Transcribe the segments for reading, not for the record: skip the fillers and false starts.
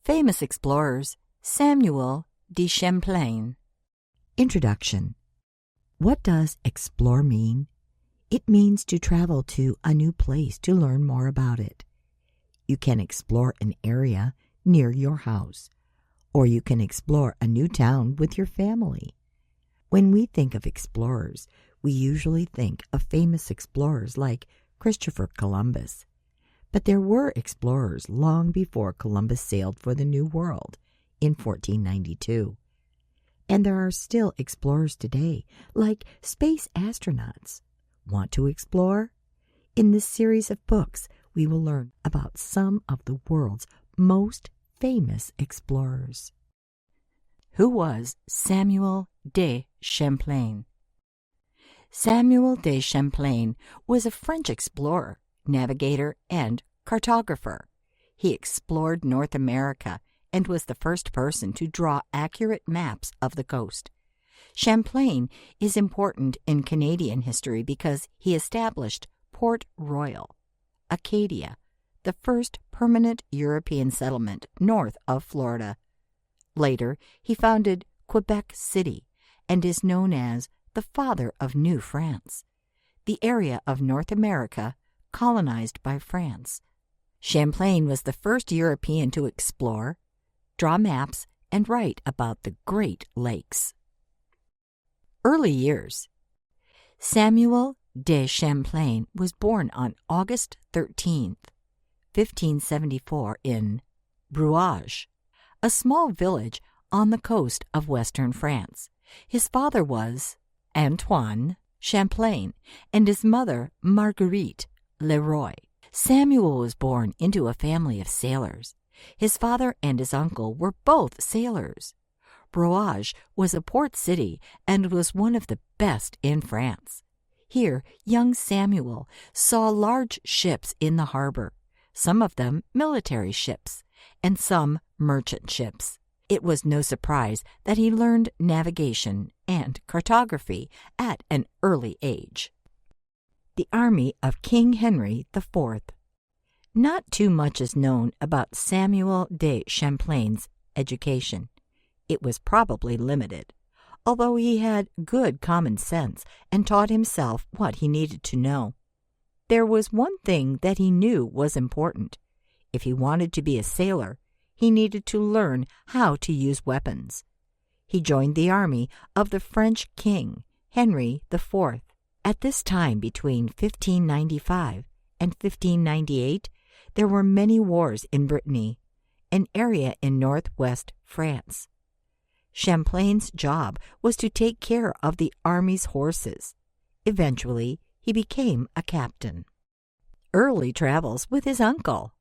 Famous explorers, Samuel de Champlain. Introduction. What does explore mean? It means to travel to a new place to learn more about it. You can explore an area near your house, or you can explore a new town with your family. When we think of explorers, we usually think of famous explorers like Christopher Columbus. But there were explorers long before Columbus sailed for the New World in 1492. And there are still explorers today, like space astronauts. Want to explore? In this series of books, we will learn about some of the world's most famous explorers. Who was Samuel de Champlain? Samuel de Champlain was a French explorer, navigator, and cartographer. He explored North America and was the first person to draw accurate maps of the coast. Champlain is important in Canadian history because he established Port Royal, Acadia, the first permanent European settlement north of Florida. Later, he founded Quebec City and is known as the father of New France, the area of North America colonized by France. Champlain was the first European to explore, draw maps, and write about the Great Lakes. Early years. Samuel de Champlain was born on August 13, 1574 in Brouage, a small village on the coast of western France. His father was Antoine Champlain and his mother Marguerite Leroy. Samuel was born into a family of sailors. His father and his uncle were both sailors. Brouage was a port city and was one of the best in France. Here, young Samuel saw large ships in the harbor, some of them military ships, and some merchant ships. It was no surprise that he learned navigation and cartography at an early age. The army of King Henry IV. Not too much is known about Samuel de Champlain's education. It was probably limited, although he had good common sense and taught himself what he needed to know. There was one thing that he knew was important. If he wanted to be a sailor, he needed to learn how to use weapons. He joined the army of the French king, Henry IV. At this time, between 1595 and 1598, there were many wars in Brittany, an area in northwest France. Champlain's job was to take care of the army's horses. Eventually, he became a captain. Early travels with his uncle.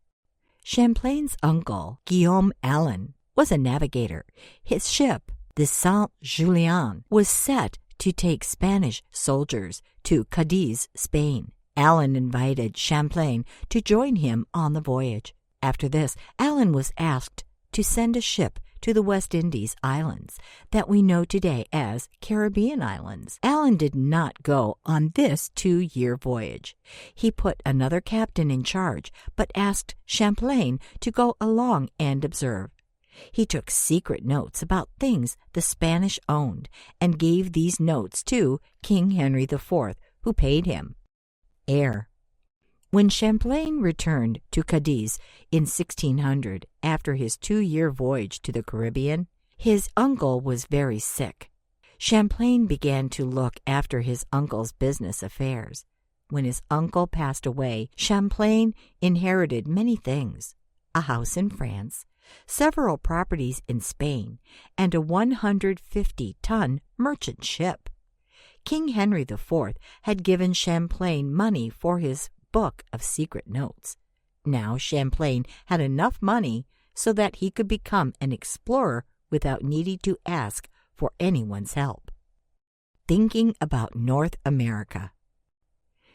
Champlain's uncle, Guillaume Allen, was a navigator. His ship, the Saint-Julien, was set to take Spanish soldiers to Cadiz, Spain. Allen invited Champlain to join him on the voyage. After this, Allen was asked to send a ship to the West Indies Islands that we know today as Caribbean Islands. Allen did not go on this 2-year voyage. He put another captain in charge, but asked Champlain to go along and observe. He took secret notes about things the Spanish owned and gave these notes to King Henry IV, who paid him. Heir. When Champlain returned to Cadiz in 1600 after his 2-year voyage to the Caribbean, his uncle was very sick. Champlain began to look after his uncle's business affairs. When his uncle passed away, Champlain inherited many things: a house in France, several properties in Spain, and a 150-ton merchant ship. King Henry IV had given Champlain money for his book of secret notes. Now Champlain had enough money so that he could become an explorer without needing to ask for anyone's help. Thinking about North America.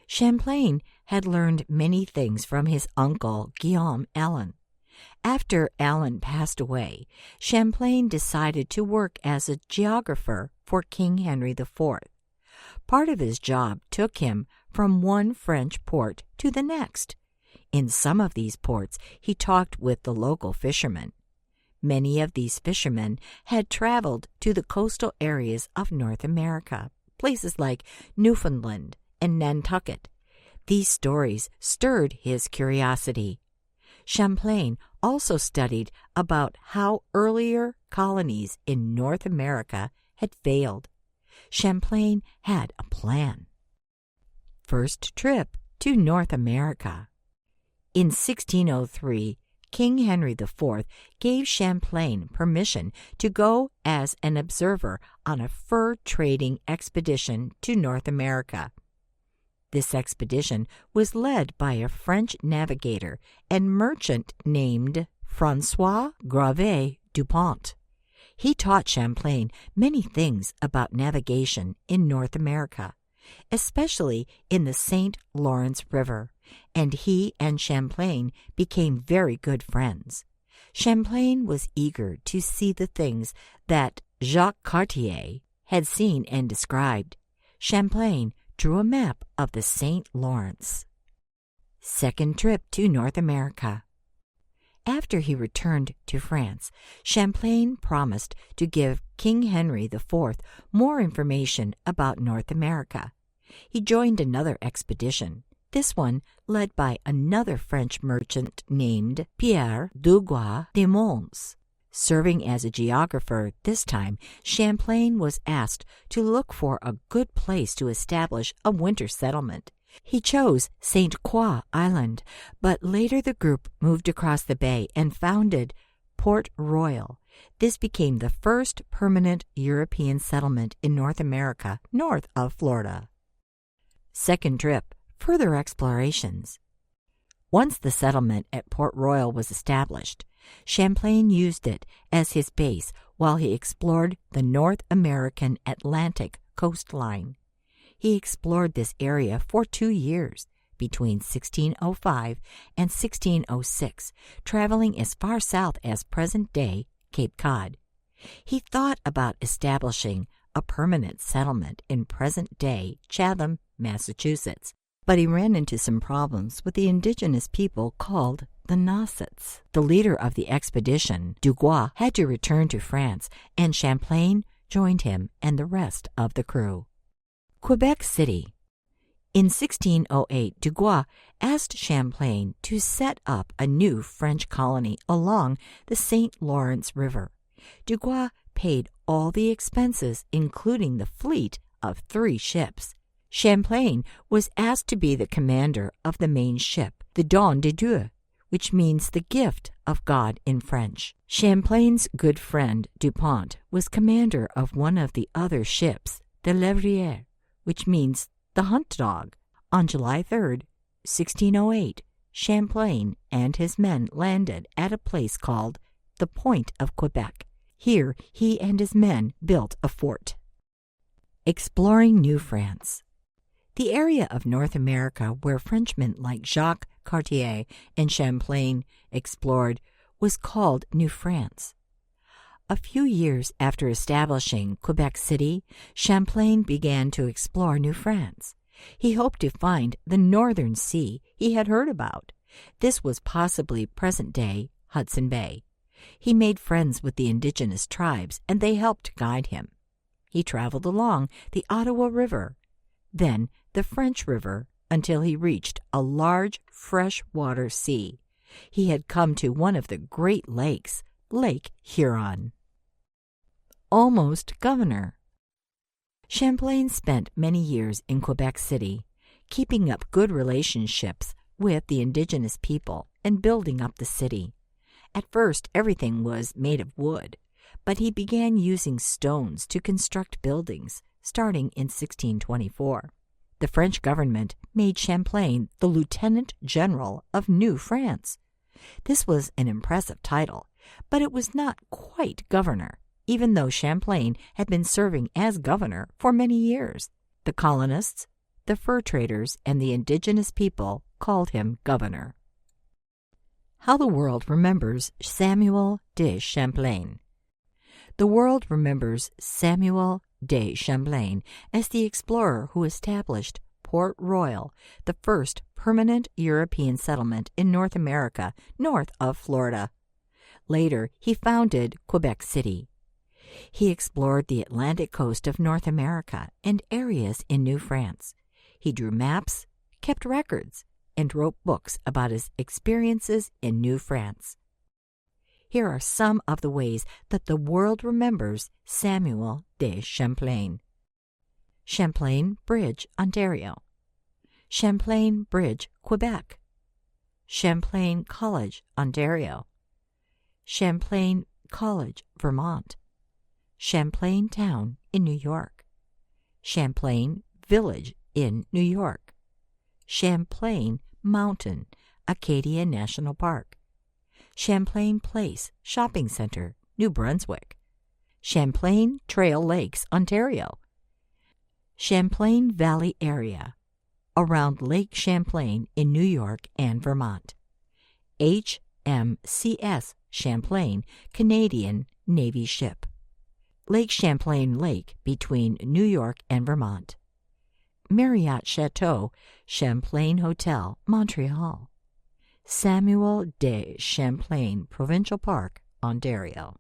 Champlain had learned many things from his uncle Guillaume Allen. After Allen passed away, Champlain decided to work as a geographer for King Henry IV. Part of his job took him from one French port to the next. In some of these ports, he talked with the local fishermen. Many of these fishermen had traveled to the coastal areas of North America, places like Newfoundland and Nantucket. These stories stirred his curiosity. Champlain also studied about how earlier colonies in North America had failed. Champlain had a plan. First trip to North America. In 1603, King Henry IV gave Champlain permission to go as an observer on a fur-trading expedition to North America. This expedition was led by a French navigator and merchant named François Gravé Dupont. He taught Champlain many things about navigation in North America, especially in the St. Lawrence River, and he and Champlain became very good friends. Champlain was eager to see the things that Jacques Cartier had seen and described. Champlain drew a map of the St. Lawrence. Second trip to North America. After he returned to France, Champlain promised to give King Henry IV more information about North America. He joined another expedition, this one led by another French merchant named Pierre Duguay de Mons. Serving as a geographer this time, Champlain was asked to look for a good place to establish a winter settlement. He chose St. Croix Island, but later the group moved across the bay and founded Port Royal. This became the first permanent European settlement in North America, north of Florida. Second trip, further explorations. Once the settlement at Port Royal was established, Champlain used it as his base while he explored the North American Atlantic coastline. He explored this area for 2 years, between 1605 and 1606, traveling as far south as present-day Cape Cod. He thought about establishing a permanent settlement in present-day Chatham, Massachusetts, but he ran into some problems with the indigenous people called the Nausetts. The leader of the expedition, Duguay, had to return to France, and Champlain joined him and the rest of the crew. Quebec City. In 1608, Duguay asked Champlain to set up a new French colony along the St. Lawrence River. Duguay paid all the expenses, including the fleet of 3 ships. Champlain was asked to be the commander of the main ship, the Don de Dieu, which means the gift of God in French. Champlain's good friend Dupont was commander of one of the other ships, the Lévrier, which means the hunt dog. On July 3rd, 1608, Champlain and his men landed at a place called the Point of Quebec. Here he and his men built a fort. Exploring New France. The area of North America where Frenchmen like Jacques Cartier and Champlain explored was called New France. A few years after establishing Quebec City, Champlain began to explore New France. He hoped to find the Northern Sea he had heard about. This was possibly present-day Hudson Bay. He made friends with the indigenous tribes, and they helped guide him. He traveled along the Ottawa River, then the French River, until he reached a large freshwater sea. He had come to one of the Great Lakes, Lake Huron. Almost governor. Champlain spent many years in Quebec City, keeping up good relationships with the indigenous people and building up the city. At first, everything was made of wood, but he began using stones to construct buildings, starting in 1624. The French government made Champlain the Lieutenant General of New France. This was an impressive title, but it was not quite governor, even though Champlain had been serving as governor for many years. The colonists, the fur traders, and the indigenous people called him governor. How the world remembers Samuel de Champlain. The world remembers Samuel de Champlain as the explorer who established Port Royal, the first permanent European settlement in North America, north of Florida. Later, he founded Quebec City. He explored the Atlantic coast of North America and areas in New France. He drew maps, kept records, and wrote books about his experiences in New France. Here are some of the ways that the world remembers Samuel de Champlain. Champlain Bridge, Ontario. Champlain Bridge, Quebec. Champlain College, Ontario. Champlain College, Vermont. Champlain Town in New York. Champlain Village in New York. Champlain Mountain, Acadia National Park. Champlain Place Shopping Center, New Brunswick. Champlain Trail Lakes, Ontario. Champlain Valley area, around Lake Champlain in New York and Vermont. HMCS Champlain, Canadian Navy ship. Lake Champlain Lake between New York and Vermont. Marriott Chateau, Champlain Hotel, Montreal. Samuel de Champlain Provincial Park, Ontario.